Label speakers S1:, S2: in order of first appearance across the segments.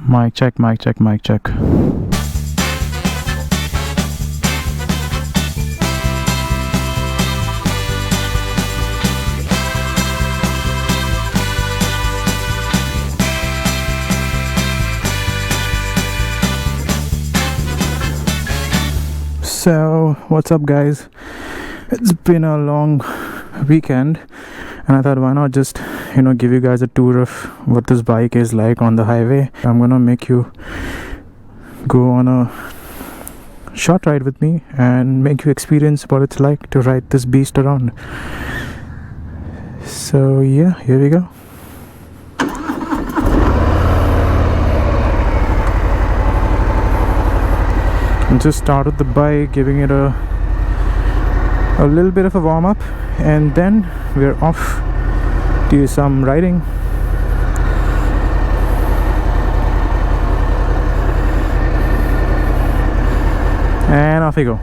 S1: Mic check, mic check, mic check. So, what's up, guys? It's been a long weekend, and I thought, why not just give you guys a tour of what this bike is like on the highway. I'm gonna make you go on a short ride with me and make you experience what it's like to ride this beast around. So yeah, here we go. And just started the bike, giving it a little bit of a warm-up, and then we're off to some riding. And off we go.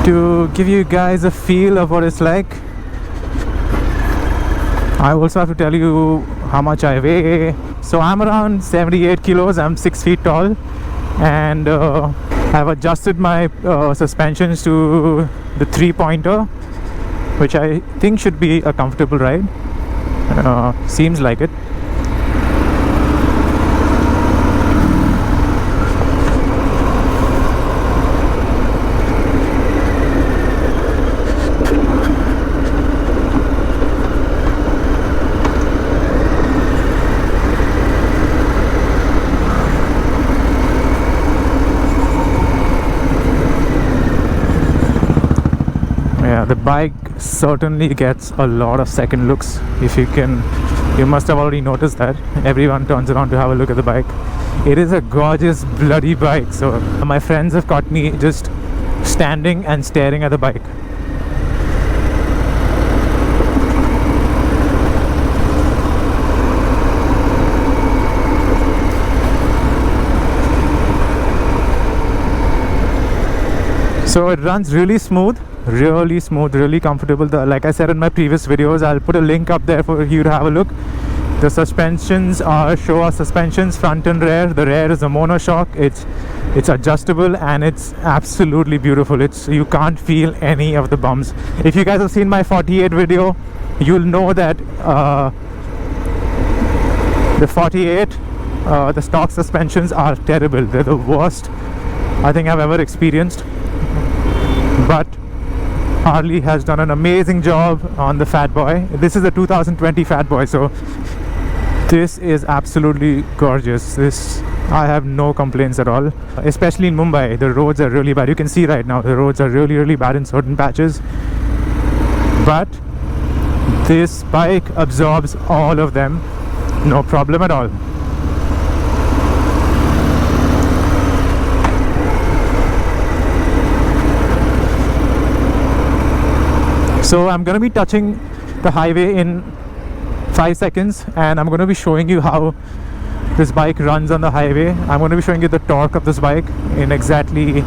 S1: To give you guys a feel of what it's like, I also have to tell you how much I weigh. So I'm around 78 kilos, I'm 6 feet tall, and I've adjusted my suspensions to the 3-pointer, which I think should be a comfortable ride. Seems like it. Yeah, the bike certainly gets a lot of second looks. You must have already noticed that. Everyone turns around to have a look at the bike. It is a gorgeous bloody bike. So my friends have caught me just standing and staring at the bike. So it runs really smooth, really comfortable. Like I said in my previous videos, I'll put a link up there for you to have a look. The suspensions are Showa suspensions, front and rear. The rear is a monoshock. It's adjustable and it's absolutely beautiful. You can't feel any of the bumps. If you guys have seen my 48 video, you'll know that the 48, the stock suspensions are terrible. They're the worst I think I've ever experienced. But Harley has done an amazing job on the Fat Boy. This is a 2020 Fat Boy, so this is absolutely gorgeous. I have no complaints at all. Especially in Mumbai, the roads are really bad. You can see right now the roads are really bad in certain patches. But this bike absorbs all of them, no problem at all. So I'm going to be touching the highway in 5 seconds, and I'm going to be showing you how this bike runs on the highway. I'm going to be showing you the torque of this bike in exactly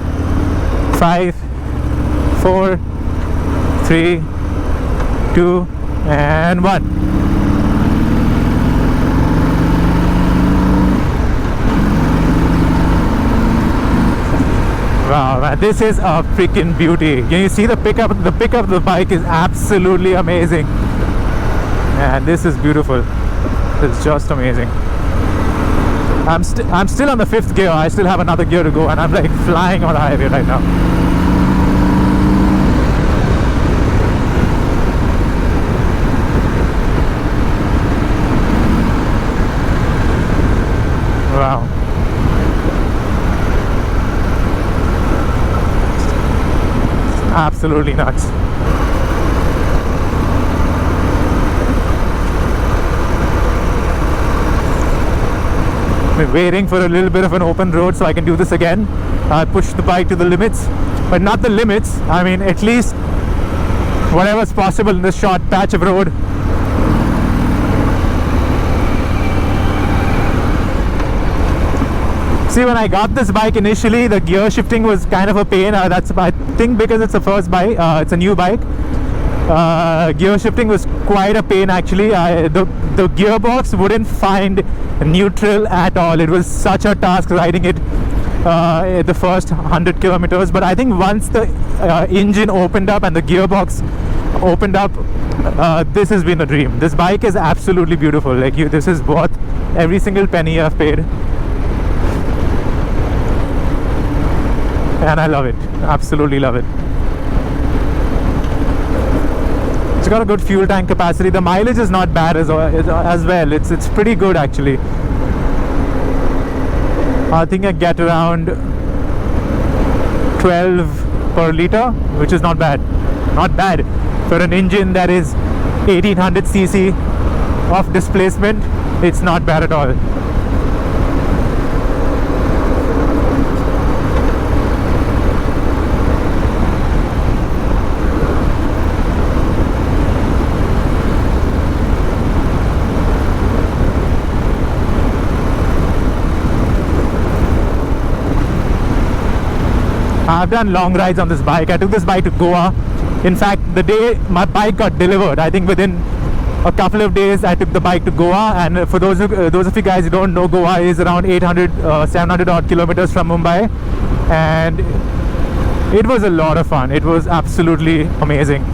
S1: 5, 4, 3, 2, and 1. Wow, man, this is a freaking beauty. Can you see the pickup? The pickup of the bike is absolutely amazing. And this is beautiful. It's just amazing. I'm still on the 5th gear. I still have another gear to go, and I'm like flying on the highway right now. Wow. Absolutely nuts. We're waiting for a little bit of an open road so I can do this again. Push the bike to the limits, but not the limits. I mean, at least whatever's possible in this short patch of road. See, when I got this bike initially, the gear shifting was kind of a pain. That's, I think, because it's a first bike, it's a new bike. Gear shifting was quite a pain actually. The gearbox wouldn't find neutral at all. It was such a task riding it the first 100 kilometers. But I think once the engine opened up and the gearbox opened up, this has been a dream. This bike is absolutely beautiful. Like, this is worth every single penny I've paid. And I love it. Absolutely love it. It's got a good fuel tank capacity. The mileage is not bad as well. It's pretty good actually. I think I get around 12 per liter, which is not bad. Not bad for an engine that is 1800 cc of displacement. It's not bad at all. I've done long rides on this bike. I took this bike to Goa. In fact, the day my bike got delivered, I think within a couple of days I took the bike to Goa. And for those of you guys who don't know, Goa is around 700 odd kilometers from Mumbai, and it was a lot of fun. It was absolutely amazing.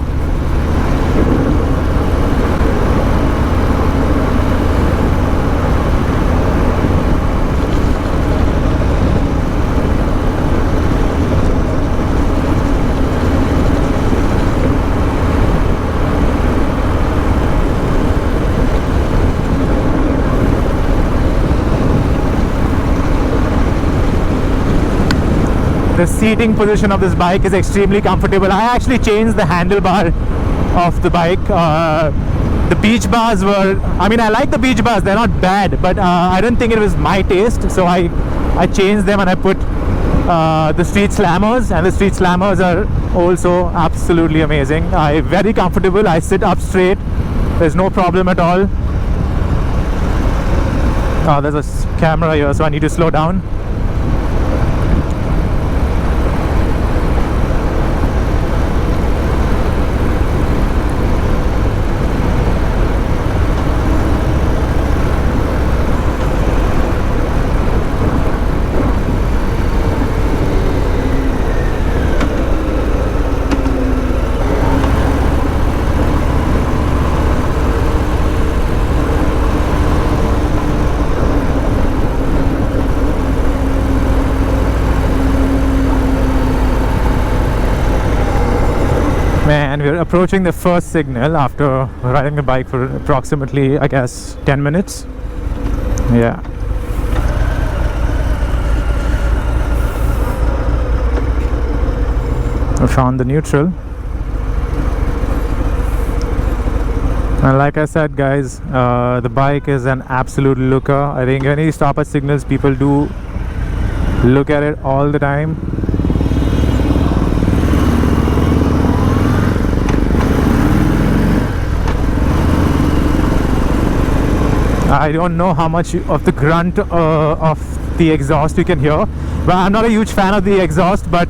S1: The seating position of this bike is extremely comfortable. I actually changed the handlebar of the bike. The beach bars were, I mean, I like the beach bars, they're not bad, but I didn't think it was my taste, so I changed them and I put the street slammers, and the street slammers are also absolutely amazing. Very comfortable. I sit up straight, there's no problem at all. There's a camera here, so I need to slow down. And we're approaching the first signal after riding the bike for approximately, I guess, 10 minutes. Yeah. We found the neutral. And like I said, guys, the bike is an absolute looker. I think when you stop at signals, people do look at it all the time. I don't know how much of the grunt of the exhaust you can hear, but I'm not a huge fan of the exhaust. But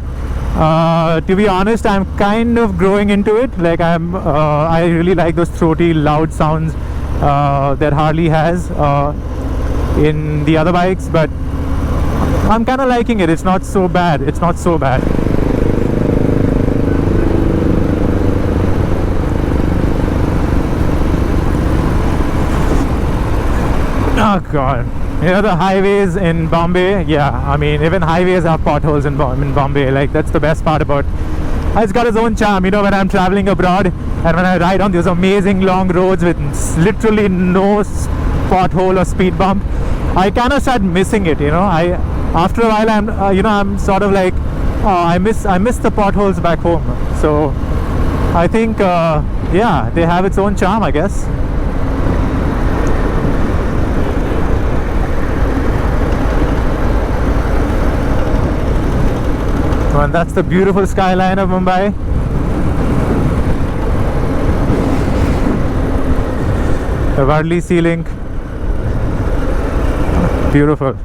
S1: to be honest, I'm kind of growing into it. Like I really like those throaty, loud sounds that Harley has in the other bikes. But I'm kind of liking it. It's not so bad. It's not so bad. Oh god, you know the highways in Bombay, yeah, I mean even highways have potholes in Bombay. Like, that's the best part about it. It's got its own charm, you know, when I'm traveling abroad and when I ride on those amazing long roads with literally no pothole or speed bump, I kind of start missing it, you know. After a while I'm I'm sort of like, oh, I miss the potholes back home. So I think yeah, they have its own charm, I guess. And that's the beautiful skyline of Mumbai. The Worli Sea Link. Beautiful.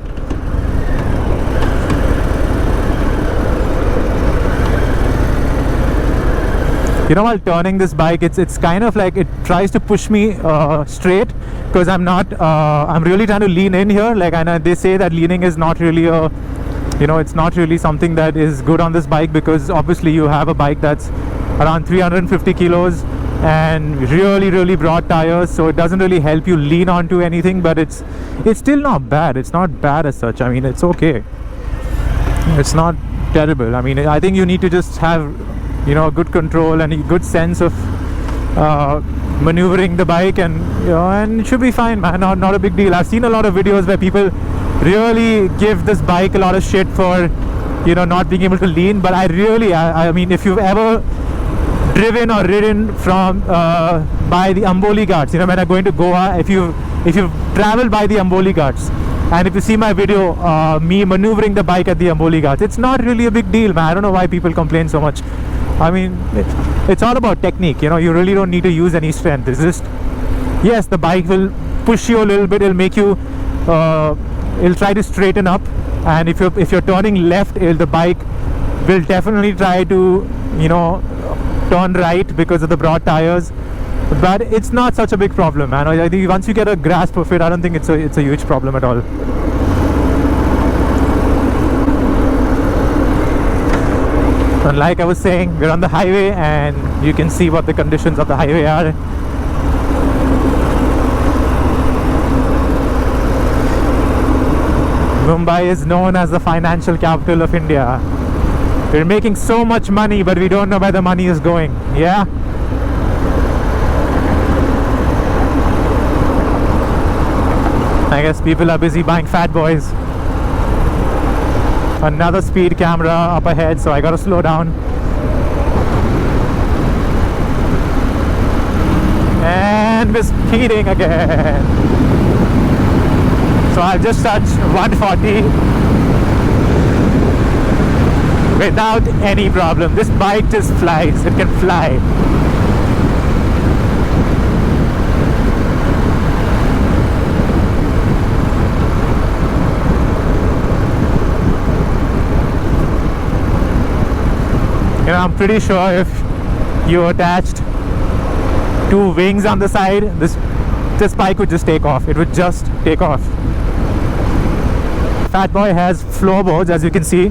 S1: you know, while turning this bike, it's kind of like it tries to push me straight, because I'm really trying to lean in here. Like, I know they say that leaning is not really a, you know, it's not really something that is good on this bike, because obviously you have a bike that's around 350 kilos and really broad tires, so it doesn't really help you lean onto anything. But it's still not bad. It's not bad as such. I mean, it's okay. It's not terrible. I mean, I think you need to just have, you know, good control and a good sense of maneuvering the bike, and you know, and it should be fine, man. Not a big deal. I've seen a lot of videos where people really give this bike a lot of shit for, you know, not being able to lean. But I mean, if you've ever driven or ridden from by the Amboli Ghats, you know, when I'm going to Goa, if you've traveled by the Amboli Ghats, and if you see my video, me maneuvering the bike at the Amboli Ghats, it's not really a big deal, man. I don't know why people complain so much. I mean, it's all about technique, you know. You really don't need to use any strength. It's just, yes, the bike will push you a little bit. It'll make you, it'll try to straighten up, and if you're turning left, the bike will definitely try to, you know, turn right because of the broad tires. But it's not such a big problem, man. I think once you get a grasp of it, I don't think it's a huge problem at all. And like I was saying, we're on the highway, and you can see what the conditions of the highway are. Mumbai is known as the financial capital of India. We're making so much money, but we don't know where the money is going. Yeah? I guess people are busy buying fat boys. Another speed camera up ahead, so I gotta slow down. And we're speeding again. So I've just touched 140 without any problem. This bike just flies. It can fly. You know, I'm pretty sure if you attached two wings on the side, this bike would just take off. It would just take off. Fat Boy has floorboards, as you can see.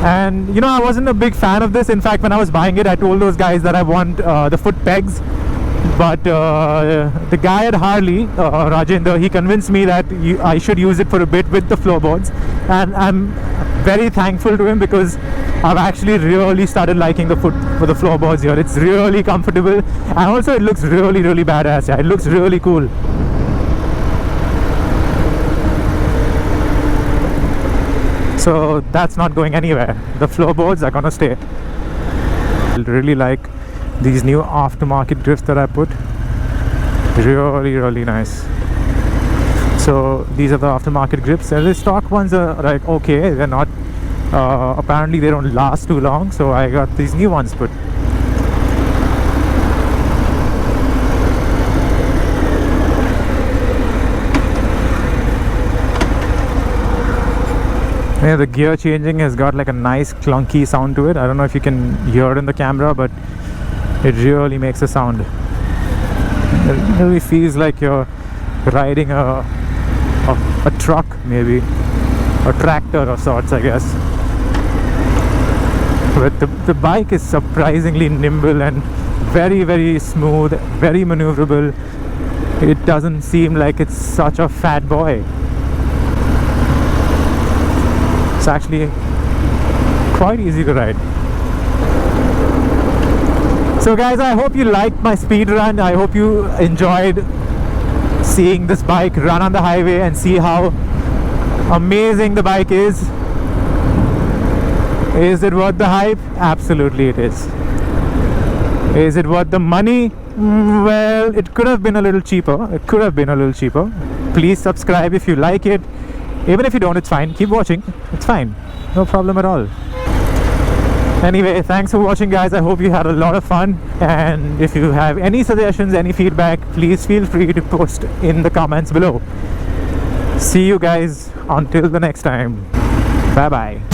S1: And you know, I wasn't a big fan of this. In fact, when I was buying it, I told those guys that I want the foot pegs. But the guy at Harley, Rajendra, he convinced me that I should use it for a bit with the floorboards. And I'm very thankful to him, because I've actually really started liking the foot for the floorboards here. It's really comfortable, and also it looks really badass. Yeah, it looks really cool. So that's not going anywhere. The floorboards are gonna stay. I really like these new aftermarket grips that I put. Really nice. So these are the aftermarket grips, and the stock ones are like okay. They're not apparently they don't last too long, so I got these new ones put. Yeah, the gear changing has got like a nice clunky sound to it. I don't know if you can hear it in the camera, but it really makes a sound. It really feels like you're riding a truck, maybe a tractor of sorts, I guess. But the bike is surprisingly nimble and very smooth, very maneuverable. It doesn't seem like it's such a fat boy. It's actually quite easy to ride. So guys, I hope you liked my speed run. I hope you enjoyed seeing this bike run on the highway and see how amazing the bike is. Is it worth the hype? Absolutely it is. Is it worth the money? Well, it could have been a little cheaper. It could have been a little cheaper. Please subscribe if you like it. Even if you don't, it's fine. Keep watching. It's fine. No problem at all. Anyway, thanks for watching, guys. I hope you had a lot of fun. And if you have any suggestions, any feedback, please feel free to post in the comments below. See you guys until the next time. Bye bye.